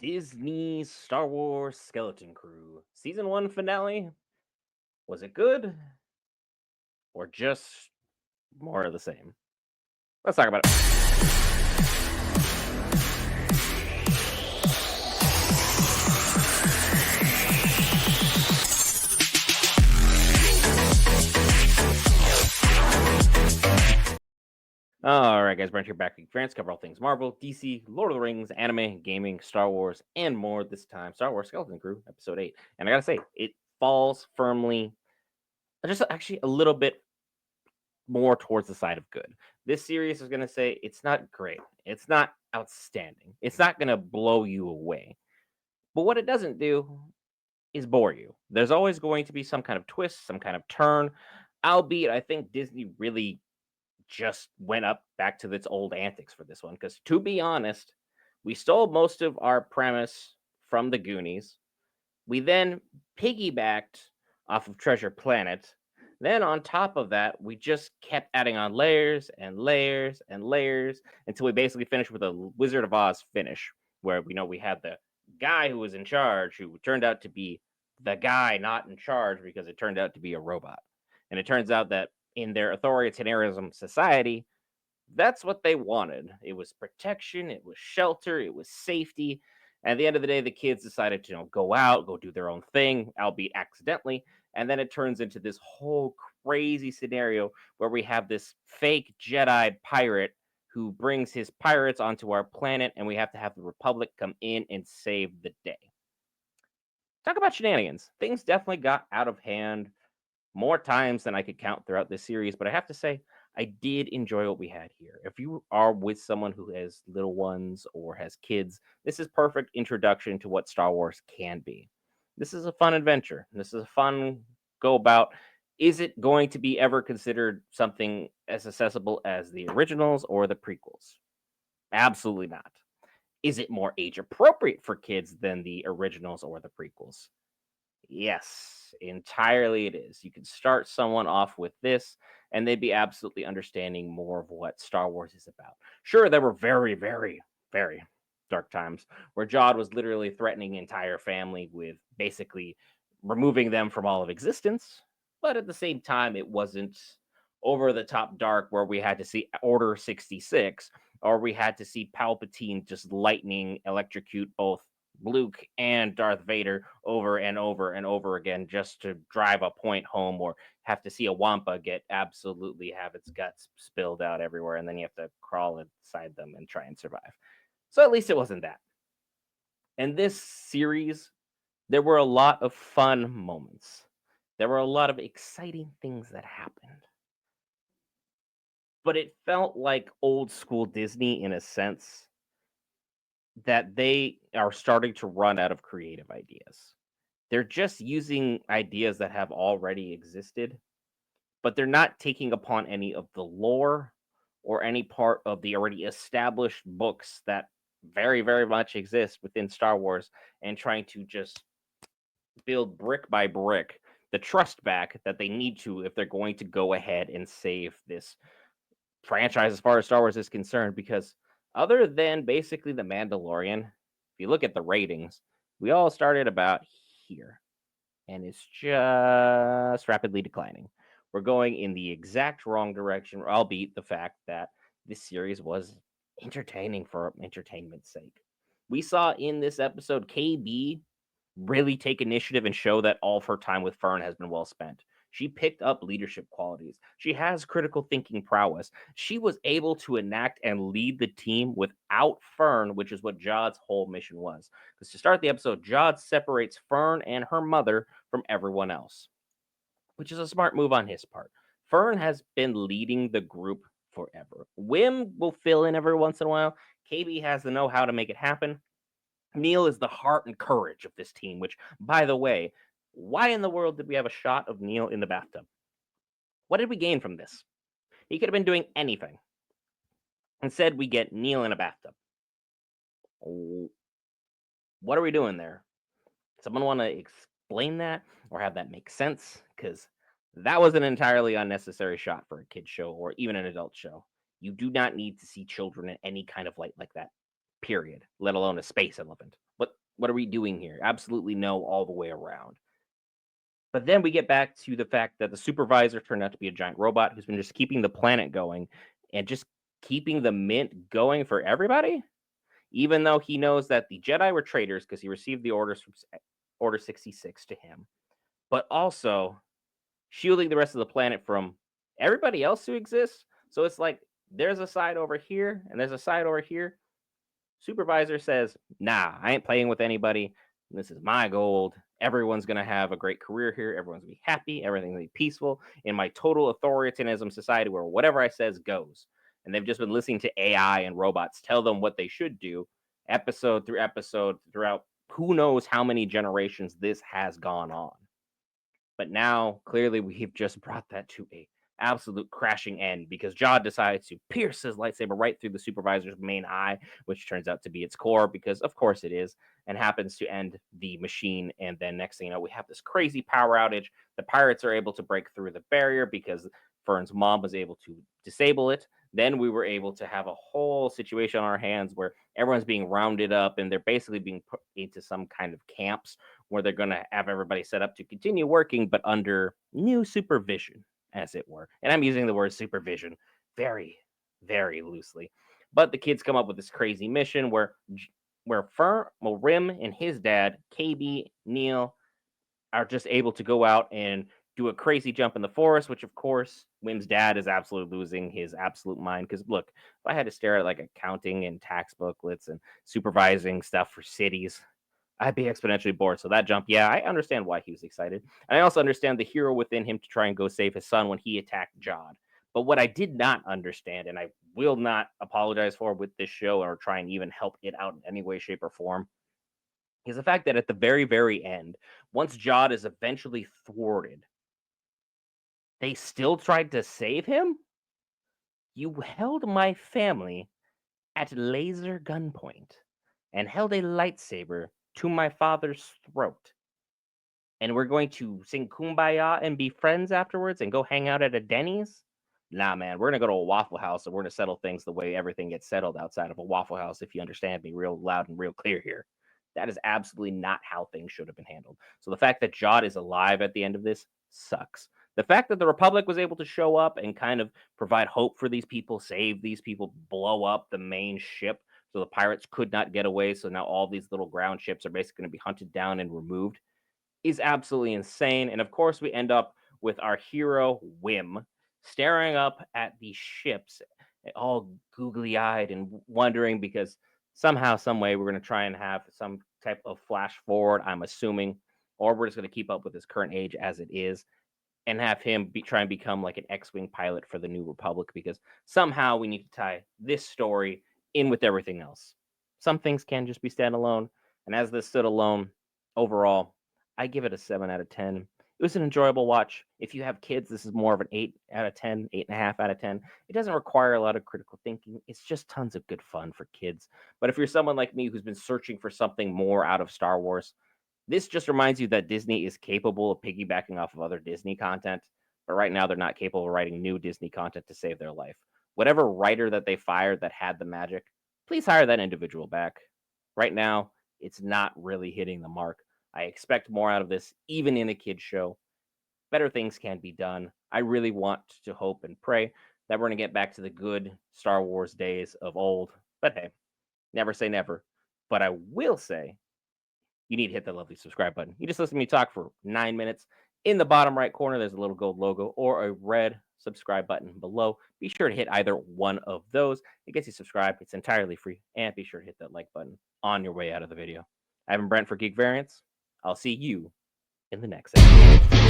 Disney's Star Wars Skeleton Crew season 1 finale. Was it good or just more of the same? Let's talk about it. All right, guys, Brent here, back with France. Cover all things Marvel, DC, Lord of the Rings, anime, gaming, Star Wars, and more. This time, Star Wars Skeleton Crew, episode 8. And I gotta say, it falls firmly, just actually a little bit more towards the side of good. This series is gonna say it's not great, it's not outstanding, it's not gonna blow you away. But what it doesn't do is bore you. There's always going to be some kind of twist, some kind of turn. Albeit, I think Disney really just went up back to its old antics for this one. Because to be honest, we stole most of our premise from the Goonies. We then piggybacked off of Treasure Planet. Then on top of that, we just kept adding on layers and layers and layers until we basically finished with a Wizard of Oz finish, where we know we had the guy who was in charge, who turned out to be the guy not in charge because it turned out to be a robot. And it turns out that in their authoritarianism society, that's what they wanted. It was protection, it was shelter, it was safety. At the end of the day, the kids decided to go out, go do their own thing, albeit accidentally. And then it turns into this whole crazy scenario where we have this fake Jedi pirate who brings his pirates onto our planet, and we have to have the Republic come in and save the day. Talk about shenanigans. Things definitely got out of hand more times than I could count throughout this series, but I have to say, I did enjoy what we had here. If you are with someone who has little ones or has kids, this is perfect introduction to what Star Wars can be. This is a fun adventure. This is a fun go about. Is it going to be ever considered something as accessible as the originals or the prequels? Absolutely not. Is it more age appropriate for kids than the originals or the prequels? Yes, entirely it is. You can start someone off with this, and they'd be absolutely understanding more of what Star Wars is about. Sure, there were very, very, very dark times where Jod was literally threatening the entire family with basically removing them from all of existence. But at the same time, it wasn't over the top dark where we had to see Order 66 or we had to see Palpatine just lightning electrocute both Luke and Darth Vader over and over and over again just to drive a point home, or have to see a Wampa get absolutely have its guts spilled out everywhere, and then you have to crawl inside them and try and survive. So at least it wasn't that. And this series, there were a lot of fun moments. There were a lot of exciting things that happened. But it felt like old school Disney in a sense that they are starting to run out of creative ideas. They're just using ideas that have already existed, but they're not taking upon any of the lore or any part of the already established books that very, very much exist within Star Wars and trying to just build brick by brick the trust back that they need to if they're going to go ahead and save this franchise as far as Star Wars is concerned. Because other than basically The Mandalorian, if you look at the ratings, we all started about here and it's just rapidly declining. We're going in the exact wrong direction, albeit the fact that this series was entertaining for entertainment's sake. We saw in this episode KB really take initiative and show that all of her time with Fern has been well spent. She picked up leadership qualities. She has critical thinking prowess. She was able to enact and lead the team without Fern, which is what Jod's whole mission was. Because to start the episode, Jod separates Fern and her mother from everyone else, which is a smart move on his part. Fern has been leading the group forever. Wim will fill in every once in a while. KB has the know how to make it happen. Neil is the heart and courage of this team, which, by the way, why in the world did we have a shot of Neil in the bathtub? What did we gain from this? He could have been doing anything. Instead, we get Neil in a bathtub. What are we doing there? Someone want to explain that or have that make sense? Because that was an entirely unnecessary shot for a kid's show or even an adult show. You do not need to see children in any kind of light like that, period, let alone a space elephant. But What are we doing here? Absolutely no, all the way around. But then we get back to the fact that the supervisor turned out to be a giant robot who's been just keeping the planet going and just keeping the mint going for everybody, even though he knows that the Jedi were traitors because he received the orders from Order 66 to him, but also shielding the rest of the planet from everybody else who exists. So it's like there's a side over here and there's a side over here. Supervisor says, "Nah, I ain't playing with anybody. This is my gold. Everyone's gonna have a great career here. Everyone's gonna be happy. Everything's gonna be peaceful in my total authoritarianism society where whatever I says goes." And they've just been listening to AI and robots tell them what they should do, episode through episode, throughout who knows how many generations this has gone on. But now, clearly, we've just brought that to a absolute crashing end because Jod decides to pierce his lightsaber right through the supervisor's main eye, which turns out to be its core, because of course it is, and happens to end the machine. And then next thing you know, we have this crazy power outage. The pirates are able to break through the barrier because Fern's mom was able to disable it. Then we were able to have a whole situation on our hands where everyone's being rounded up and they're basically being put into some kind of camps where they're going to have everybody set up to continue working, but under new supervision, as it were. And I'm using the word supervision very, very loosely. But the kids come up with this crazy mission where Rim and his dad, KB, Neil, are just able to go out and do a crazy jump in the forest, which of course Wim's dad is absolutely losing his absolute mind. Because look, if I had to stare at like accounting and tax booklets and supervising stuff for cities, I'd be exponentially bored. So that jump, yeah, I understand why he was excited. And I also understand the hero within him to try and go save his son when he attacked Jod. But what I did not understand, and I will not apologize for with this show or try and even help it out in any way, shape, or form, is the fact that at the very, very end, once Jod is eventually thwarted, they still tried to save him? You held my family at laser gunpoint and held a lightsaber to my father's throat. And we're going to sing Kumbaya and be friends afterwards and go hang out at a Denny's? Nah, man, we're going to go to a Waffle House and we're going to settle things the way everything gets settled outside of a Waffle House, if you understand me real loud and real clear here. That is absolutely not how things should have been handled. So the fact that Jod is alive at the end of this sucks. The fact that the Republic was able to show up and kind of provide hope for these people, save these people, blow up the main ship so the pirates could not get away. So now all these little ground ships are basically going to be hunted down and removed is absolutely insane. And of course, we end up with our hero, Wim, staring up at these ships, all googly eyed and wondering because somehow, some way, we're going to try and have some type of flash forward, I'm assuming, or we're just going to keep up with his current age as it is and have him try and become like an X-Wing pilot for the New Republic because somehow we need to tie this story in with everything else. Some things can just be standalone. And as this stood alone, overall, I give it a 7 out of 10. It was an enjoyable watch. If you have kids, this is more of an 8 out of 10, 8.5 out of 10. It doesn't require a lot of critical thinking. It's just tons of good fun for kids. But if you're someone like me who's been searching for something more out of Star Wars, this just reminds you that Disney is capable of piggybacking off of other Disney content, but right now they're not capable of writing new Disney content to save their life. Whatever writer that they fired that had the magic, please hire that individual back. Right now, it's not really hitting the mark. I expect more out of this, even in a kid's show. Better things can be done. I really want to hope and pray that we're going to get back to the good Star Wars days of old. But hey, never say never. But I will say you need to hit that lovely subscribe button. You just listen to me talk for 9 minutes. In the bottom right corner, there's a little gold logo or a red subscribe button below. Be sure to hit either one of those. It gets you subscribed. It's entirely free. And be sure to hit that like button on your way out of the video. I've been Brent for Geek Variants. I'll see you in the next episode.